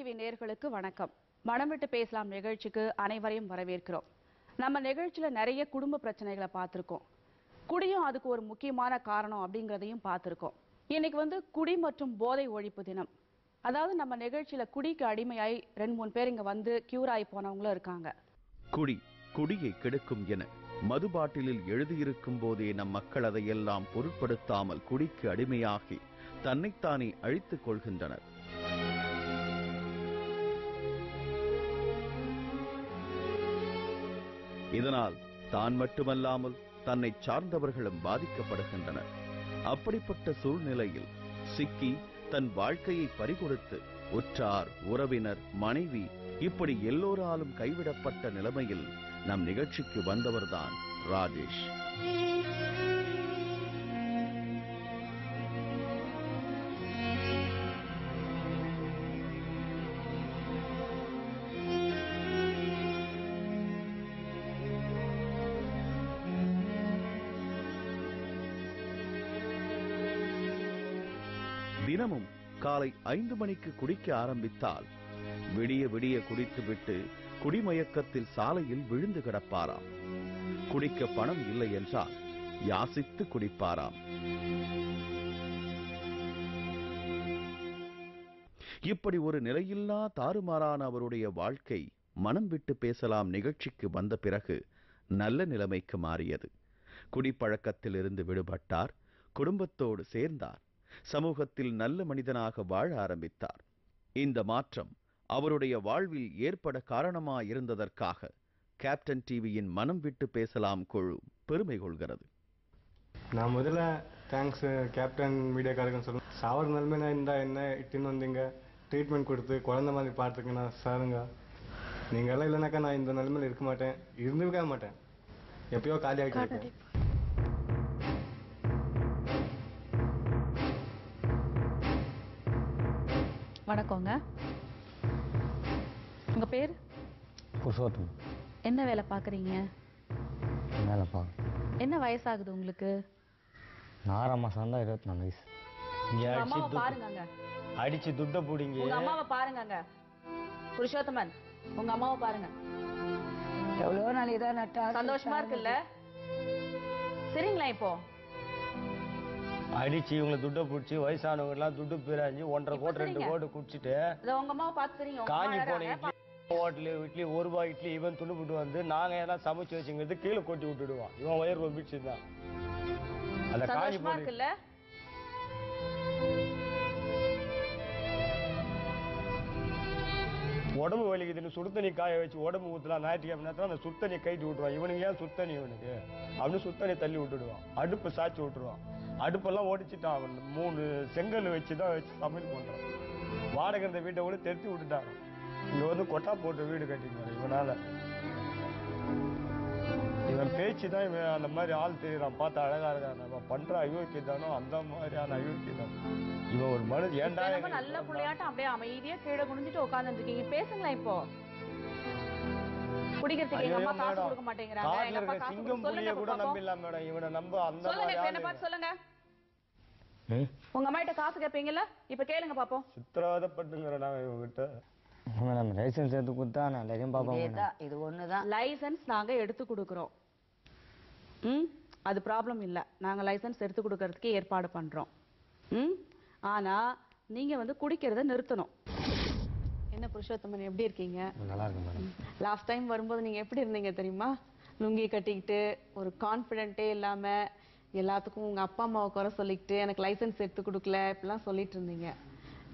TV நேயர்களுக்கு வணக்கம். மனம் விட்டு பேசலாம் நிகழ்ச்சிக்கு அனைவரையும் வரவேற்கிறோம். நம்ம நிகழ்ச்சியில நிறைய குடும்ப பிரச்சனைகளை பார்த்திருக்கோம். குடியும் அதுக்கு ஒரு முக்கியமான காரணம் அப்படிங்கறதையும் பார்த்திருக்கோம். இன்னைக்கு குடி மற்றும் போதை ஒழிப்பு தினம். அதாவது நம்ம நிகழ்ச்சியில குடிக்கு அடிமையாய் 2-3 பேர் இங்க வந்து கியூர் ஆகி போனவங்களும் இருக்காங்க. குடியை கெடுக்கும் என மது பாட்டிலில் எழுதியிருக்கும் போதே நம் மக்கள் அதையெல்லாம் பொருட்படுத்தாமல் குடிக்கு அடிமையாகி தன்னைத்தானே அழித்துக் கொள்கின்றனர். இதனால் தான் மட்டுமல்லாமல் தன்னை சார்ந்தவர்களும் பாதிக்கப்படுகின்றனர். அப்படிப்பட்ட சூழ்நிலையில் சிக்கி தன் வாழ்க்கையை பறிகொடுத்து உற்றார், உறவினர், மனைவி இப்படி எல்லோராலும் கைவிடப்பட்ட நிலைமையில் நம் நிகழ்ச்சிக்கு வந்தவர்தான் ராஜேஷ். தினமும் காலை 5 மணிக்கு குடிக்க ஆரம்பித்தால் விடிய விடிய குடித்துவிட்டு குடிமயக்கத்தில் சாலையில் விழுந்து கிடப்பாராம். குடிக்க பணம் இல்லை என்றால் யாசித்து குடிப்பாராம். இப்படி ஒரு நிலையில்லா தாறுமாறான அவருடைய வாழ்க்கை மனம் விட்டு பேசலாம் நிகழ்ச்சிக்கு வந்த பிறகு நல்ல நிலைமைக்கு மாறியது. குடிப்பழக்கத்தில் இருந்து விடுபட்டார், குடும்பத்தோடு சேர்ந்தார், சமூகத்தில் நல்ல மனிதனாக வாழ ஆரம்பித்தார். இந்த மாற்றம் அவருடைய வாழ்வில் ஏற்பட காரணமாயிருந்ததற்காக கேப்டன் டிவியின் மனம் விட்டு பேசலாம் குழு பெருமை கொள்கிறது. நான் முதல்ல தேங்க்ஸ் கேப்டன் மீடியாக்காரங்க சொல்லுவேன். சாவர நிலைமை இருந்தா என்ன இட்டுன்னு வந்தீங்க, ட்ரீட்மெண்ட் கொடுத்து குழந்தை மாதிரி பார்த்துக்கண்ணா சாருங்க. நீங்க எல்லாம் இல்லைனாக்கா நான் இந்த நிலைமையில இருக்க மாட்டேன், இருந்துக்க மாட்டேன், எப்பயோ காலி ஆகிட்டு. வணக்கங்க. உங்க பேர்? புருஷோத்தம். என்ன வேலை பாக்குறீங்க? என்ன வயசாகுது உங்களுக்கு? 6 மாசம் தான் 24 வயசு. பாருங்க, அடிச்சு துட்ட போடுங்க. உங்க அம்மாவை பாருங்க. புருஷோத்தமன், உங்க அம்மாவை பாருங்க. எவ்வளவு நாள் இதான் நட்டா சந்தோஷமா இருக்குல்ல? சரிங்களா? இப்போ அடிச்சு இவங்களை துட்ட பிடிச்சி வயசானவங்க எல்லாம் துட்டு பிராஞ்சி 1.5 கோடி 2 கோடி குடிச்சிட்டு உங்க அம்மாவை பார்த்து சரிங்க. காஞ்சி போன இட்லி ஹோட்டலு இட்லி 1 ரூபாய் இட்லி இவன் துணுபிட்டு வந்து நாங்க எல்லாம் சமைச்சு வச்சுங்கிறது கீழே கொட்டி விட்டுடுவான். இவன் வயிறு ரொம்பிச்சு தான் அந்த காஞ்சி போன இருக்குல்ல. உடம்பு வலிக்குதுன்னு சுடுத்தண்ணி காய வச்சு உடம்பு ஊத்தலாம். ஞாயிற்றுக்கிழமை நேரத்தில் அந்த சுத்தண்ணி கைட்டு விட்டுருவான். இவனுக்கு ஏன் சுத்தண்ணி இவனுக்கு அப்படின்னு சுத்தண்ணி தள்ளி விட்டுடுவான். அடுப்பு சாய்ச்சி விட்டுருவான். அடுப்பெல்லாம் ஓடிச்சுட்டான். அவன் 3 செங்கல் வச்சுதான் வச்சு சமையல் பண்றான். வாடகை இந்த வீட்டை கூட தெரிச்சு விட்டுட்டாங்க. இங்க வந்து கொட்டா போட்டு வீடு கட்டினாரு. இவனால இவன் பேச்சுதான் இவன் அந்த மாதிரி ஆள் தெரியுறான். பார்த்து அழகா இருக்கான். அவன் பண்ற அயோக்கிய தானோ அந்த மாதிரியான அயோக்கிய தான் இவன். ஒரு மனது ஏன்டா நல்ல புள்ளையாட்டம் அப்படியே அமைதியா கீழே குனிஞ்சிட்டு உட்கார்ந்துட்டு இருக்கீங்க. பேசுங்களா? இப்போ குடிக்கிறதுக்கு எங்க அம்மா காசு கொடுக்க மாட்டேங்கிறாங்க. சிங்கம் புலிய கூட நம்பிடலாம் மேடம். இவனை நம்ப அந்த என்ன பார்த்து சொல்லுங்க. உங்க அம்மா கிட்ட காசு கேட்பீங்கல்ல, இப்ப கேளுங்க பாப்போம். சித்திரவதைப்பட்டுங்கிற நாங்க இவங்கிட்ட லைசன்ஸ் எடுத்து கொடுத்தா நான் எல்லாரையும் பாப்போம். இது ஒண்ணுதான் லைசன்ஸ் நாங்க எடுத்து கொடுக்குறோம். அது ப்ராப்ளம் இல்ல. நாங்க லைசன்ஸ் எடுத்து கொடுக்கறதுக்கு ஏற்பாடு பண்றோம். ஆனா நீங்க குடிக்கிறத நிறுத்தணும். என்ன புருஷோத்தமன், எப்படி இருக்கீங்க? நல்லா இருக்கு மேடம். லாஸ்ட் டைம் வரும்போது நீங்க எப்படி இருந்தீங்க தெரியுமா? லுங்கி கட்டிக்கிட்டு ஒரு கான்பிடென்ட்டே இல்லாம எல்லாத்துக்கும் உங்க அப்பா அம்மாவை குறை சொல்லிக்கிட்டு எனக்கு லைசன்ஸ் எடுத்து கொடுக்கல இப்படிலாம் சொல்லிட்டு இருந்தீங்க.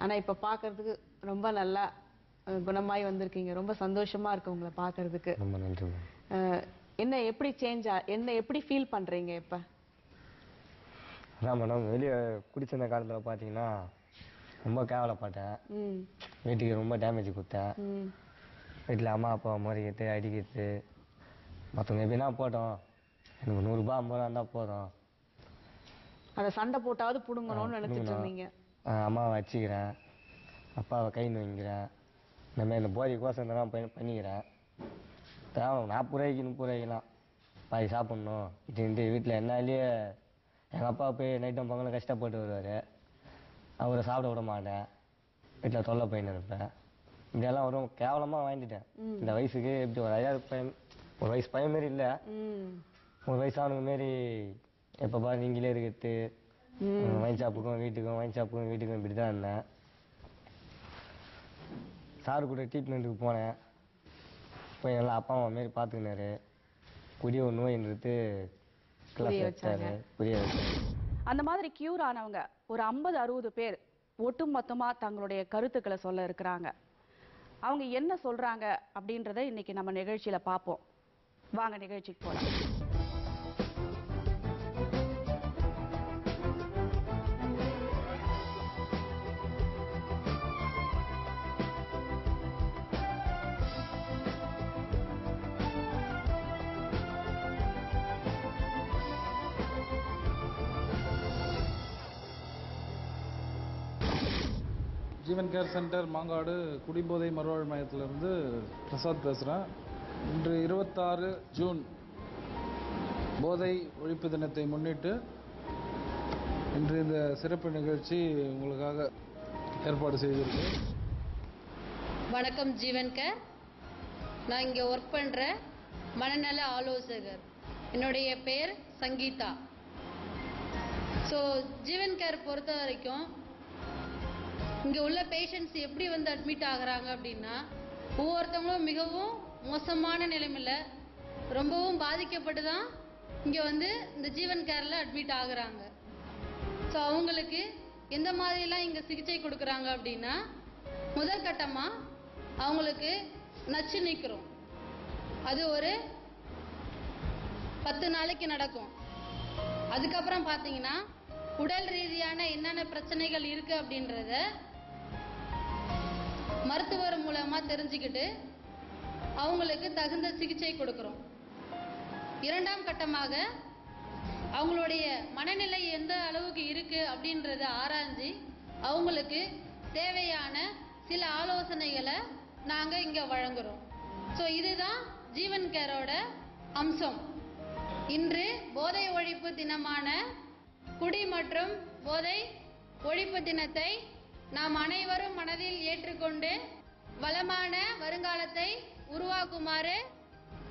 ஆனா இப்ப பாக்குறதுக்கு ரொம்ப நல்லா குணமாய் வந்திருக்கீங்க. ரொம்ப சந்தோஷமா இருக்கு உங்களை பாக்குறதுக்கு. ரொம்ப நன்றி. என்ன எப்படி சேஞ்சா, என்ன எப்படி ஃபீல் பண்றீங்க இப்ப? அதான் மேடம், வெளியே குடிச்சிருந்த காலத்துல பாத்தீங்கன்னா ரொம்ப கேவலப்பட்டேன். வீட்டுக்கு ரொம்ப டேமேஜ் கொடுத்தேன். வீட்டில் அம்மா அப்பா முறைக்கிட்டு அடிக்கிறது, மற்றவங்க எப்படின்னா போட்டோம், எனக்கு 100 ரூபாய் 50 ரூபா இருந்தால் போதும், அதை சண்டை போட்டாவது புடுங்கணும்னு நினைச்சிட்டு இருந்தீங்க. அம்மாவை வச்சுக்கிறேன், அப்பாவை கை நோய்க்கிறேன், இந்த மாதிரி இந்த போதை கோசம் தான் பண்ணிக்கிறேன். 40 ரூபாய்க்கு 30 ரூபாய்க்குலாம் பாதி சாப்பிட்ணும் இது வீட்டில் என்னாலேயே. எங்கள் அப்பா போய் நைட்டும் பொங்கலும் கஷ்டப்பட்டு வருவார். அவரை சாப்பிட விட மாட்டேன். வீட்டில் தொல்லை போயின்னு இருப்பேன். இதெல்லாம் ஒரு கேவலமாக வாங்கிட்டேன். இந்த வயசுக்கு எப்படி ஒரு 5000 பையன், ஒரு வயசு பையன் மாரி இல்லை, ஒரு வயசானவங்க மாரி எப்போ பாரு நீங்களே இருக்கிறது, ஒயின் ஷாப்புக்கும் வீட்டுக்கும் இப்படி தான் இருந்தேன். சார் கூட ட்ரீட்மெண்ட்டுக்கு போனேன். போய் நல்லா அப்பா அம்மா மாரி பார்த்துக்கினாரு. புதிய ஒரு நோயின்றது கிளாஸ் வச்சாரு, புரிய வச்சாரு. அந்த மாதிரி கியூர் ஆனவங்க ஒரு 50-60 பேர் ஒட்டுமொத்தமா தங்களுடைய கருத்துக்களை சொல்ல இருக்கிறாங்க. அவங்க என்ன சொல்றாங்க அப்படின்றத இன்னைக்கு நம்ம நிகழ்ச்சியில பார்ப்போம். வாங்க நிகழ்ச்சிக்கு போலாம். ஜீவன் கேர் சென்டர் மாங்காடு குடிபோதை மறுவாழ்வு மையத்திலிருந்து பிரசாத் பேசுகிறேன். இன்று 26 ஜூன் போதை ஒழிப்பு தினத்தை முன்னிட்டு இன்று இந்த சிறப்பு நிகழ்ச்சி உங்களுக்காக ஏற்பாடு செய்திருக்கு. வணக்கம் ஜீவன் கேர். நான் இங்கே ஒர்க் பண்ணுறேன், மனநல ஆலோசகர். என்னுடைய பேர் சங்கீதா. ஸோ ஜீவன் கேர் பொறுத்த வரைக்கும் இங்கே உள்ள பேஷண்ட்ஸ் எப்படி வந்து அட்மிட் ஆகுறாங்க அப்படின்னா, ஒவ்வொருத்தவங்களும் மிகவும் மோசமான நிலைமையில் ரொம்பவும் பாதிக்கப்பட்டு தான் இங்கே வந்து இந்த ஜீவன் கேரில் அட்மிட் ஆகுறாங்க. ஸோ அவங்களுக்கு எந்த மாதிரிலாம் இங்கே சிகிச்சை கொடுக்குறாங்க அப்படின்னா, முதல் கட்டமாக அவங்களுக்கு நச்சு நீக்கிறோம். அது ஒரு 10 நாளைக்கு நடக்கும். அதுக்கப்புறம் பார்த்தீங்கன்னா உடல் ரீதியான என்னென்ன பிரச்சனைகள் இருக்குது அப்படின்றத மருத்துவர் மூலமா தெரிஞ்சுக்கிட்டு அவங்களுக்கு தகுந்த சிகிச்சை கொடுக்கிறோம். இரண்டாம் கட்டமாக அவங்களுடைய மனநிலை எந்த அளவுக்கு இருக்கு அப்படின்றத ஆராய்ஞ்சு அவங்களுக்கு தேவையான சில ஆலோசனைகளை நாங்கள் இங்கே வழங்குறோம். ஸோ இதுதான் ஜீவன் கேரோட அம்சம். இன்று போதை ஒழிப்பு தினமான குடி மற்றும் போதை ஒழிப்பு தினத்தை நாம் அனைவரும் மனதில் ஏற்றுக்கொண்டு வளமான வருங்காலத்தை உருவாக்குமாறு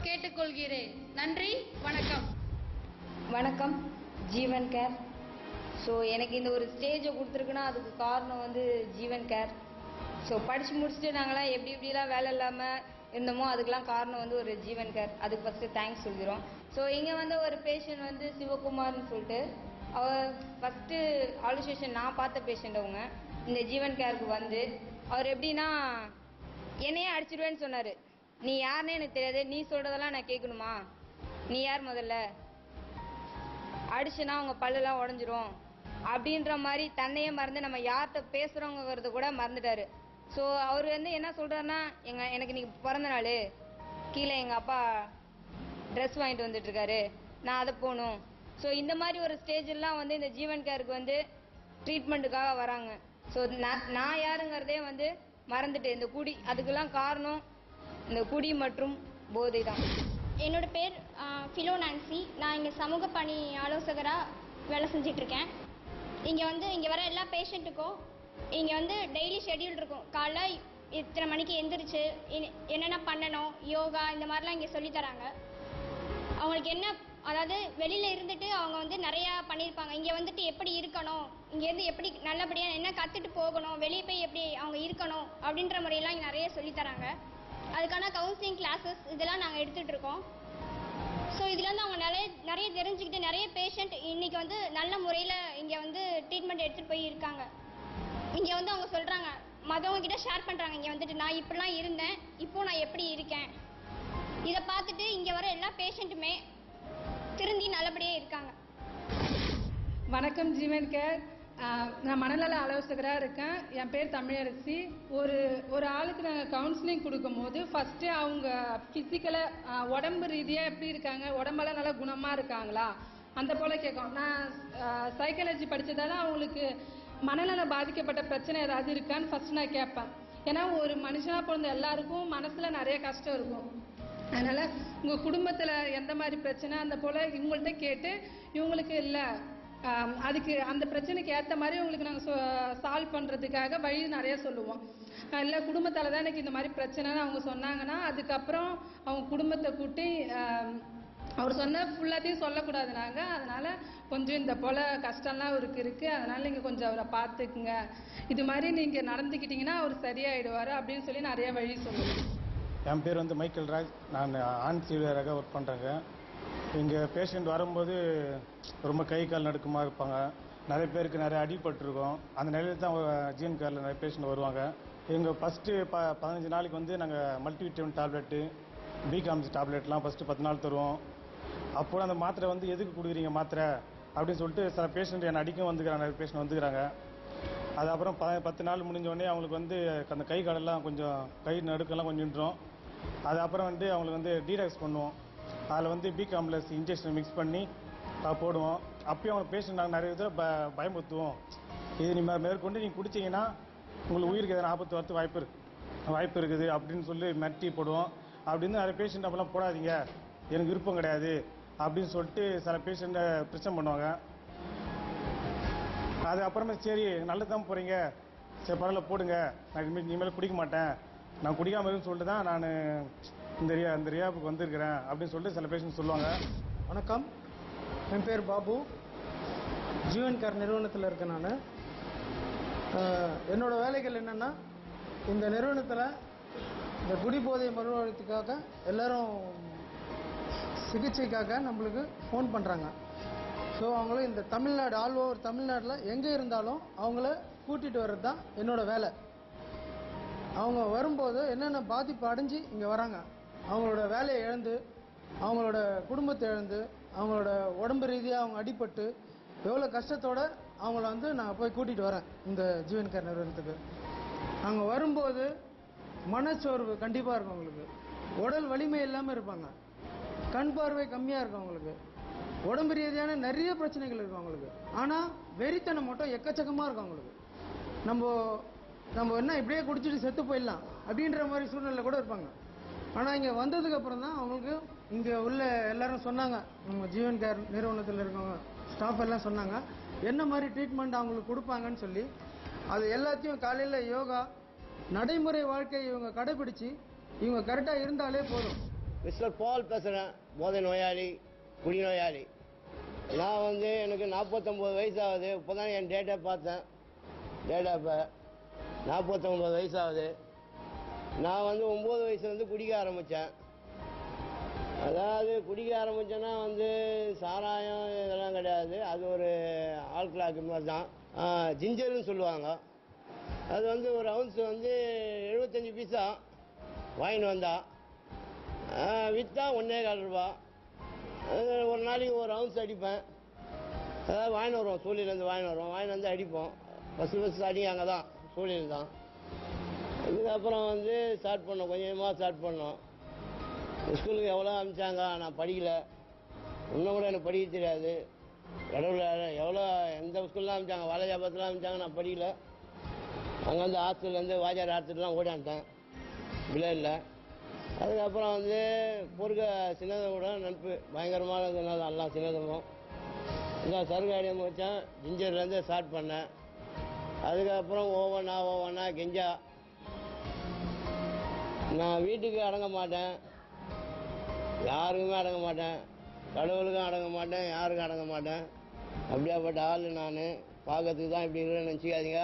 கேட்டுக்கொள்கிறேன். நன்றி, வணக்கம். வணக்கம் ஜீவன் கேர். ஸோ எனக்கு இந்த ஒரு ஸ்டேஜை கொடுத்துருக்குன்னா அதுக்கு காரணம் வந்து ஜீவன் கேர். ஸோ படித்து முடிச்சுட்டு நாங்களாம் எப்படிலாம் வேலை இல்லாமல் இருந்தோமோ அதுக்கெலாம் காரணம் வந்து ஒரு ஜீவன் கேர். அதுக்கு ஃபஸ்ட்டு தேங்க்ஸ் சொல்கிறோம். ஸோ இங்கே வந்து ஒரு பேஷண்ட் வந்து சிவகுமார்னு சொல்லிட்டு அவர் ஃபஸ்ட்டு ஆலோசேஷன் நான் பார்த்த பேஷண்ட். அவங்க இந்த ஜீவன் கேருக்கு வந்து அவர் எப்படின்னா என்னையே அடிச்சிடுவேன்னு சொன்னார். நீ யாருன்னே எனக்கு தெரியாது, நீ சொல்கிறதெல்லாம் நான் கேட்கணுமா, நீ யார் முதல்ல, அடிச்சுன்னா அவங்க பல்லெல்லாம் உடஞ்சிரும் அப்படின்ற மாதிரி தன்னையே மறந்து நம்ம யார்கிட்ட பேசுகிறோங்கிறத கூட மறந்துட்டாரு. ஸோ அவர் வந்து என்ன சொல்கிறாருன்னா, எனக்கு இன்னைக்கு பிறந்த நாள், கீழே எங்கள் அப்பா ட்ரெஸ் வாங்கிட்டு வந்துட்டுருக்காரு, நான் அதை போகணும். ஸோ இந்த மாதிரி ஒரு ஸ்டேஜெல்லாம் வந்து இந்த ஜீவன் கேருக்கு வந்து ட்ரீட்மெண்ட்டுக்காக வராங்க. ஸோ நான் யாருங்கிறதே வந்து மறந்துட்டு இந்த குடி, அதுக்கெல்லாம் காரணம் இந்த குடி மற்றும் போதை தான். என்னோட பேர் ஃபிலோ நான்சி. நான் இங்கே சமூக பணி ஆலோசகராக வேலை செஞ்சிட்ருக்கேன். இங்கே வர எல்லா பேஷண்ட்டுக்கும் இங்கே வந்து டெய்லி ஷெட்யூல் இருக்கும். காலைல இத்தனை மணிக்கு எந்திரிச்சு என்னென்ன பண்ணணும், யோகா இந்த மாதிரிலாம் இங்கே சொல்லித்தராங்க. அவங்களுக்கு என்ன, அதாவது வெளியில் இருந்துட்டு அவங்க வந்து நிறையா பண்ணியிருப்பாங்க, இங்கே வந்துட்டு எப்படி இருக்கணும், இங்கேருந்து எப்படி நல்லபடியாக என்ன கற்றுட்டு போகணும், வெளியே போய் எப்படி அவங்க இருக்கணும் அப்படின்ற முறையெல்லாம் இங்கே நிறைய சொல்லித்தராங்க. அதுக்கான கவுன்சிலிங் கிளாஸஸ் இதெல்லாம் நாங்கள் எடுத்துகிட்டு இருக்கோம். ஸோ இதுலேருந்து அவங்க நிறைய தெரிஞ்சுக்கிட்டு நிறைய பேஷண்ட் இன்றைக்கி வந்து நல்ல முறையில் இங்கே வந்து ட்ரீட்மெண்ட் எடுத்துகிட்டு போய் இருக்காங்க. இங்கே வந்து அவங்க சொல்கிறாங்க, மற்றவங்ககிட்ட ஷேர் பண்ணுறாங்க, இங்கே வந்துட்டு நான் இப்படிலாம் இருந்தேன், இப்போது நான் எப்படி இருக்கேன், இதை பார்த்துட்டு இங்கே வர எல்லா பேஷண்ட்டுமே திருந்தி நல்லபடியாக இருக்காங்க. வணக்கம் ஜீவன் கேர். நான் மனநல ஆலோசகராக இருக்கேன். என் பேர் தமிழரசி. ஒரு ஆளுக்கு நாங்கள் கவுன்சிலிங் கொடுக்கும்போது ஃபஸ்ட்டு அவங்க ஃபிசிக்கலாக உடம்பு ரீதியாக எப்படி இருக்காங்க, உடம்பெல்லாம் நல்லா குணமாக இருக்காங்களா அந்த போல் கேட்கும். நான் சைக்காலஜி படித்ததால அவங்களுக்கு மனநல பாதிக்கப்பட்ட பிரச்சனை ஏதாவது இருக்கான்னு ஃபஸ்ட்டு நான் கேட்பேன். ஏன்னா ஒரு மனுஷனாக பிறந்த எல்லாருக்கும் மனசில் நிறைய கஷ்டம் இருக்கும். அதனால் உங்கள் குடும்பத்தில் எந்த மாதிரி பிரச்சனை அந்த போல் இவங்கள்ட்ட கேட்டு இவங்களுக்கு இல்லை அதுக்கு அந்த பிரச்சனைக்கு ஏற்ற மாதிரி உங்களுக்கு நாங்கள் சால்வ் பண்ணுறதுக்காக வழி நிறைய சொல்லுவோம். இல்லை குடும்பத்தால் தான் எனக்கு இந்த மாதிரி பிரச்சனைன்னு அவங்க சொன்னாங்கன்னா அதுக்கப்புறம் அவங்க குடும்பத்தை கூட்டி அவர் சொன்ன ஃபுல்லாத்தையும் சொல்லக்கூடாது நாங்கள். அதனால் கொஞ்சம் இந்த போல் கஷ்டம்லாம் அவருக்கு இருக்குது, அதனால் நீங்கள் கொஞ்சம் அவரை பார்த்துக்குங்க, இது மாதிரி நீங்கள் நடந்துக்கிட்டிங்கன்னா அவர் சரியாயிடுவார் அப்படின்னு சொல்லி நிறைய வழி சொல்லுவோம். என் பேர் வந்து மைக்கேல் ராஜ். நான் ஆண் சிவிலியராக ஒர்க் பண்ணுறேங்க. இங்கே பேஷண்ட் வரும்போது ரொம்ப கை கால் நடுக்கமாக இருப்பாங்க. நிறைய பேருக்கு நிறைய அடிபட்டிருக்கோம். அந்த நிலையில் தான் ஜிஎன் கேரில் நிறைய பேஷண்ட் வருவாங்க. எங்கள் ஃபஸ்ட்டு 15 நாளைக்கு வந்து நாங்கள் மல்டிவிட்டமின் டேப்லெட்டு, பிகாம்ஸ் டேப்லெட்லாம் ஃபஸ்ட்டு 10 நாள் தருவோம். அப்போ அந்த மாத்திரை வந்து எதுக்கு கொடுக்குறீங்க மாத்திரை அப்படின்னு சொல்லிட்டு சில பேஷண்ட் என்னை அடிக்கும் வந்துக்கிறாங்க, நிறைய பேஷண்ட் வந்துக்கிறாங்க. அது அப்புறம் 10 நாள் முடிஞ்சோடனே அவங்களுக்கு வந்து அந்த கை காலெல்லாம் கொஞ்சம் கை நடுக்கெல்லாம் கொஞ்சம் நின்றோம். அது அப்புறம் வந்து அவங்களுக்கு வந்து டீடாக்ஸ் பண்ணுவோம். அதில் வந்து பி காம்ப்ளெக்ஸ் இன்ஜெக்ஷன் மிக்ஸ் பண்ணி போடுவோம். அப்பயும் அவங்க பேஷண்ட் நாங்கள் நிறைய இதில் பயமுறுத்துவோம். இது நீங்கள் மேற்கொண்டு நீங்கள் குடிச்சிங்கன்னா உங்களுக்கு உயிருக்கு எதனா ஆபத்து வரது வாய்ப்பு இருக்குது அப்படின்னு சொல்லி மிரட்டி போடுவோம். அப்படின்னு நிறைய பேஷண்ட் அப்பெல்லாம் போடாதீங்க, எனக்கு விருப்பம் கிடையாது அப்படின்னு சொல்லிட்டு சில பேஷண்ட்டை பிரச்சனை பண்ணுவாங்க. அது அப்புறமே சரி நல்லது தான் போகிறீங்க, சரி பரவாயில்ல போடுங்க, நான் இனிமேல் குடிக்க மாட்டேன், நான் குடிக்காமல் இருக்குன்னு சொல்லிட்டு தான் நான் இந்த ரியாபுக்கு வந்திருக்கிறேன் அப்படின்னு சொல்லிட்டு சில பேஷண்ட் சொல்லுவாங்க. வணக்கம், என் பேர் பாபு, ஜீவன் கேர் நிறுவனத்தில் இருக்கேன். நான் என்னோடய வேலைகள் என்னென்னா, இந்த நிறுவனத்தில் இந்த குடிபோதை மறுவாழ்வுக்காக எல்லாரும் சிகிச்சைக்காக நம்மளுக்கு ஃபோன் பண்ணுறாங்க. ஸோ அவங்கள இந்த தமிழ்நாடு ஆல் ஓவர் தமிழ்நாட்டில் எங்கே இருந்தாலும் அவங்கள கூட்டிகிட்டு வர்றது தான் என்னோடய வேலை. அவங்க வரும்போது என்னென்ன பாதிப்பு அடைஞ்சு இங்கே வராங்க, அவங்களோட வேலையை இழந்து, அவங்களோட குடும்பத்தை இழந்து, அவங்களோட உடம்பு ரீதியாக அவங்க அடிபட்டு எவ்வளோ கஷ்டத்தோடு அவங்கள வந்து நான் போய் கூட்டிகிட்டு வரேன் இந்த ஜீவன் கேர் நிறுவனத்துக்கு. அங்கே வரும்போது மனச்சோர்வு கண்டிப்பாக இருக்கும் அவங்களுக்கு, உடல் வலிமை இல்லாமல் இருப்பாங்க, கண் பார்வை கம்மியாக இருக்கும் அவங்களுக்கு, உடம்பு ரீதியான நிறைய பிரச்சனைகள் இருக்கும் அவங்களுக்கு. ஆனால் வெறித்தனம் மட்டும் எக்கச்சக்கமாக இருக்கும் அவங்களுக்கு. நம்ம என்ன இப்படியே குடிச்சிட்டு செத்து போயிடலாம் அப்படின்ற மாதிரி சூழ்நிலை கூட இருப்பாங்க. ஆனால் இங்கே வந்ததுக்கு அப்புறம் தான் அவங்களுக்கு இங்கே உள்ள எல்லாரும் சொன்னாங்க, நம்ம ஜீவன் கேர் நிறுவனத்தில் இருக்கவங்க ஸ்டாஃப் எல்லாம் சொன்னாங்க என்ன மாதிரி ட்ரீட்மெண்ட் அவங்களுக்கு கொடுப்பாங்கன்னு சொல்லி. அது எல்லாத்தையும் காலையில் யோகா, நடைமுறை வாழ்க்கை இவங்க கடைபிடிச்சு இவங்க கரெக்டாக இருந்தாலே போதும். மிஸ்டர் பால் பேசுகிறேன், போதை நோயாளி, குடிநோயாளி. நான் வந்து எனக்கு 49 வயசு ஆகுது. இப்போ தான் என் டேட்டா பார்த்தேன். டேட்டா இப்போ 49 வயசு ஆகுது. நான் வந்து 9 வயசுலேருந்து குடிக்க ஆரம்பித்தேன். அதாவது குடிக்க ஆரம்பித்தேன்னா வந்து சாராயம் இதெல்லாம் கிடையாது, அது ஒரு ஆல்கலாக்கு மாதிரி தான், ஜிஞ்சர்னு சொல்லுவாங்க. அது வந்து ஒரு அவுன்ஸ் வந்து 75 பைசா வாங்கின்னு வந்தா, விற்றா 1.25 ரூபா. ஒரு நாளைக்கு ஒரு அவுன்ஸ் அடிப்பேன். அதாவது வாங்கின்னு வருவோம், சூழ்நிலேருந்து வாங்கின்னு வந்து அடிப்போம். ஃபஸ்ட்டு அடி அங்கே தான் சூழ்நிலை தான். இதுக்கப்புறம் வந்து ஸ்டார்ட் பண்ணோம், கொஞ்சமாக ஸ்டார்ட் பண்ணோம். ஸ்கூலுக்கு எவ்வளோ அனுப்பிச்சாங்க, நான் படிக்கலை. இன்னும் கூட எனக்கு படிக்க தெரியாது. கடவுள் எவ்வளோ எந்த ஸ்கூல்லாம் அனுப்பிச்சாங்க, வாழைஜாபத்தில் அனுப்பிச்சாங்க, நான் படிக்கலை. அங்கே வந்து ஹாஸ்டல்லேருந்து வாஜார் ஹாஸ்டல்லாம் ஓடியான்ட்டேன் பிள்ளைல. அதுக்கப்புறம் வந்து பொறுக்க சின்னதோட நட்பு பயங்கரமான எல்லாம் சின்னதும் இந்த சருகு அடியம் வச்சேன். ஜிஞ்சர்லேருந்து ஸ்டார்ட் பண்ணேன். அதுக்கப்புறம் ஓவனா கெஞ்சா. நான் வீட்டுக்கு அடங்க மாட்டேன், யாருக்குமே அடங்க மாட்டேன், கடவுளுக்கும் அடங்க மாட்டேன், யாருக்கும் அடங்க மாட்டேன். அப்படியாப்பட்ட ஆள் நான். பார்க்கறதுக்கு தான் இப்படி இருக்கிறேன்னு நினச்சிக்காதீங்க.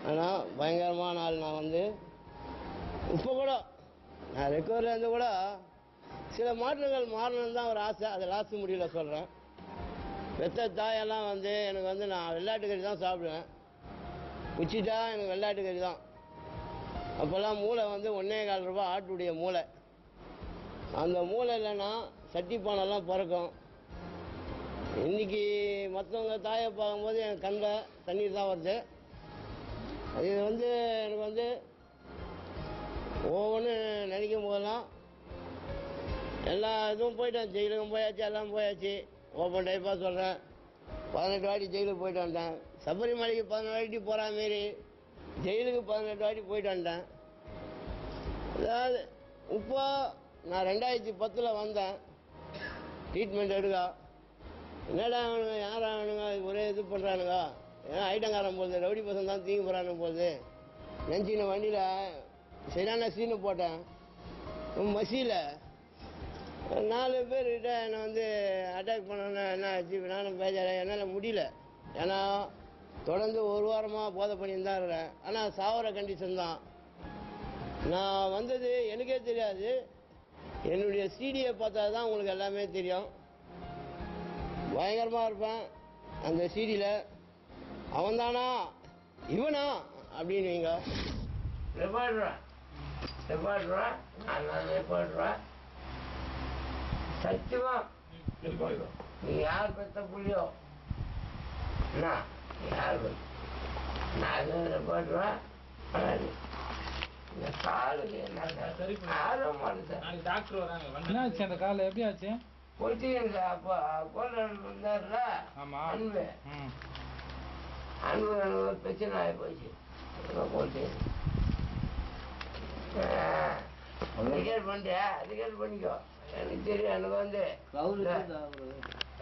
ஆனால் பயங்கரமான ஆள் நான். வந்து இப்போ கூட நான் ரெக்கவரிலேருந்து கூட சில மாற்றங்கள் மாறணும்னு தான் ஒரு ஆசை. அதை லாஸ்ட் முடியல சொல்கிறேன். பெத்த தாயெல்லாம் வந்து எனக்கு வந்து நான் வெள்ளாட்டு கறி தான் சாப்பிடுவேன். உச்சிட்டா எனக்கு வெள்ளாட்டு கறி தான். அப்போல்லாம் மூளை வந்து 1.25 ரூபா ஆட்டுடைய மூளை. அந்த மூளை இல்லைன்னா சட்டிப்பானெல்லாம் பிறக்கும். இன்றைக்கி மற்றவங்க தாயை பார்க்கும்போது என் கண்ணில் தண்ணீர் தான் வருது. இது வந்து எனக்கு வந்து ஒவ்வொன்று நினைக்கும் போதெல்லாம் எல்லா இதுவும் போயிட்டேன். ஜெயிலுக்கும் போயாச்சு, எல்லாம் போயாச்சு. ஓப்பன் டைப்பாக சொல்கிறேன், 18 வாட்டி ஜெயிலுக்கு போயிட்டு வந்தேன். சபரிமலைக்கு 14 வாட்டி போகிற மாரி ஜெயிலுக்கு 18 வாட்டி போயிட்டு வந்தேன். அதாவது இப்போ நான் 2010 வந்தேன் ட்ரீட்மெண்ட் எடுக்க. என்னடா அவனுங்க யாரா அவனுங்க ஒரே இது பண்ணுறானுங்க, ஏன்னா ஐட்டங்காரன் போகுது, ரவுடி பசங்க தான் தீங்கு போகிறானு போகுது நினச்சிக்கின வண்டியில் சரியான சீனு போட்டேன். மசியில் 4 பேர்கிட்ட என்னை வந்து அட்டாக் பண்ணோன்னா என்ன ஆச்சு, நானும் பேஜார என்னால் முடியல. ஏன்னா தொடர்ந்து 1 வாரமாக போதை பண்ணின்னு தான் இருக்கிறேன். ஆனால் சாவர கண்டிஷன் தான். நான் வந்தது எனக்கே தெரியாது, என்னுடைய சிடியை பார்த்தா தான் உங்களுக்கு எல்லாமே தெரியும். பயங்கரமாக இருப்பேன் அந்த சிடியில். அவன் தானா இவனா அப்படின்னு நீங்க சத்தியமா நீ யார் பெற்ற புள்ளியோ என்ன யார் நான் போடுவேன். இந்த காலுக்கு என்ன ஆர்வம் மாட்டேன். டாக்டர் வராங்க. என்னாச்சு அந்த கால் எப்படி ஆச்சு? பொட்டிங்க அப்போ இருந்தாருல அன்பு அன்பு பிரச்சனை ஆகி போச்சு. போட்டு ரிகேட் பண்ணிட்டியா? ரிகேட் பண்ணிக்கோ. எனக்கு தெரியும். எனக்கு வந்து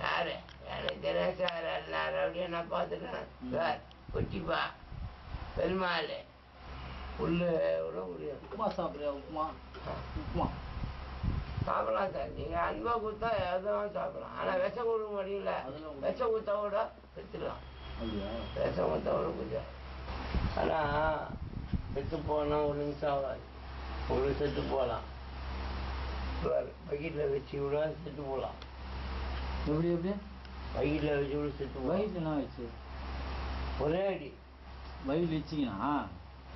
யாரு எனக்கு தெரியும் சார். எல்லாரும் அப்படியே நான் பார்த்துட்டேன் சார். கொச்சிப்பா பெருமாள் புல்லு விட முடியும். உப்புமா சாப்பிட்றியா? உப்புமா உப்புமா சாப்பிடலாம் சார். நீங்கள் அன்பாக கொடுத்தா எதுவும் சாப்பிடலாம். ஆனால் விஷம் கொடுக்க முடியல. விஷம் கொடுத்தா கூட செத்துக்கலாம். விஷம் கொடுத்தா கூட கொஞ்சம். ஆனால் செத்து போனால் 1 நிமிஷம் ஆகாது. ஒரு செத்து போகலாம். பக்கெட்டில் வச்சு கூட செத்து போகலாம். எப்படி எப்படி பக்கெட்டில் வச்சு கூட செத்து போகலாம். வயிற்றுலாம் வச்சு ஒரே அடி வயிறு வச்சிங்கன்னா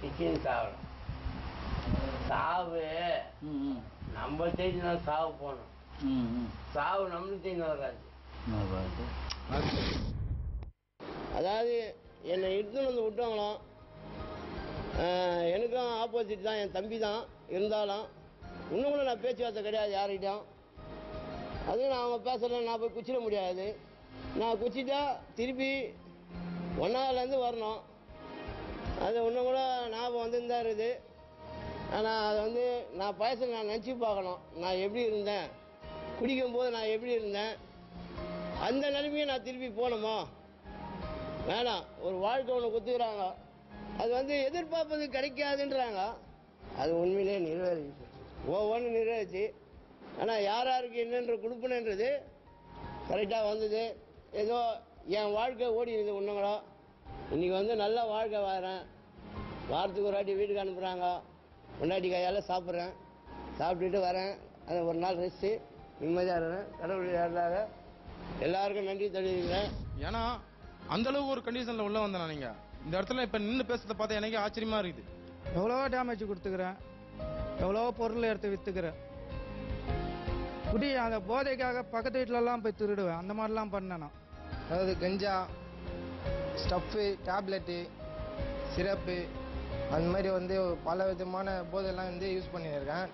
வச்சுன்னு சாப்பிடலாம். சாவு நம்ம தேய்ச்சினா சாவு போகணும். சாவு நம்மளுக்கு தேய்ச்சி வராது. அதாவது என்னை எடுத்துன்னு வந்து விட்டவங்களும் எனக்கும் ஆப்போசிட் தான், என் தம்பி தான். இருந்தாலும் இன்னும் கூட நான் பேச்சுவார்த்தை கிடையாது யார்கிட்டையும். அதுவும் நான் அவன் பேசல நான் போய் குச்சிட முடியாது. நான் குச்சிட்டா திருப்பி 1ஆவதுலேருந்து வரணும். அது இன்னும் கூட ஞாபகம் வந்து தான் இருக்குது. ஆனால் அதை வந்து நான் பழசை நான் நினச்சி பார்க்கணும். நான் எப்படி இருந்தேன், குடிக்கும்போது நான் எப்படி இருந்தேன், அந்த நிலைமையை நான் திருப்பி போகணுமா? வேணாம். ஒரு வாழ்க்கை ஒன்று கொடுத்துக்கிறாங்க, அது வந்து எதிர்பார்ப்பது கிடைக்காதுன்றாங்க. அது உண்மையிலே நிறைவேறிச்சு, ஒவ்வொன்றும் நிறைவேறிச்சு. ஆனால் யார் யாருக்கு என்னென்ற கொடுப்பனன்றது கரெக்டாக வந்தது. ஏதோ என் வாழ்க்கை ஓடிடுது. ஒன்றுங்களோ இன்றைக்கி வந்து நல்ல வாழ்க்கை வாழறேன். வாரத்துக்கு ஒரு வாட்டி வீட்டுக்கு அனுப்புகிறாங்க. பொண்டாட்டி கையால் சாப்பிட்றேன். சாப்பிட்டுட்டு வரேன். அது ஒரு நாள் ரெஸ்ட்டு, நிம்மதியாக இருக்கிறேன். கடவுள் யாராக எல்லாருக்கும் நன்றி தெரிவிக்கிறேன். ஏன்னா அந்தளவு ஒரு கண்டிஷனில் உள்ளே வந்தேன். நீங்கள் இந்த இடத்துல இப்போ நின்று பேசுறதை பார்த்தா எனக்கே ஆச்சரியமாக இருக்குது. எவ்வளோ டேமேஜ் கொடுத்துக்கிறேன், எவ்வளோ பொருள் எடுத்து விற்றுக்கிறேன். குடி அந்த போதைக்காக பக்கத்து வீட்டிலலாம் போய் திருடுவேன். அந்த மாதிரிலாம் பண்ணேன் நான். அதாவது கஞ்சா, ஸ்டஃப்பு, டேப்லெட்டு, சிரப்பு, அந்த மாதிரி வந்து பல விதமான போதையெல்லாம் வந்து யூஸ் பண்ணியிருக்கேன்.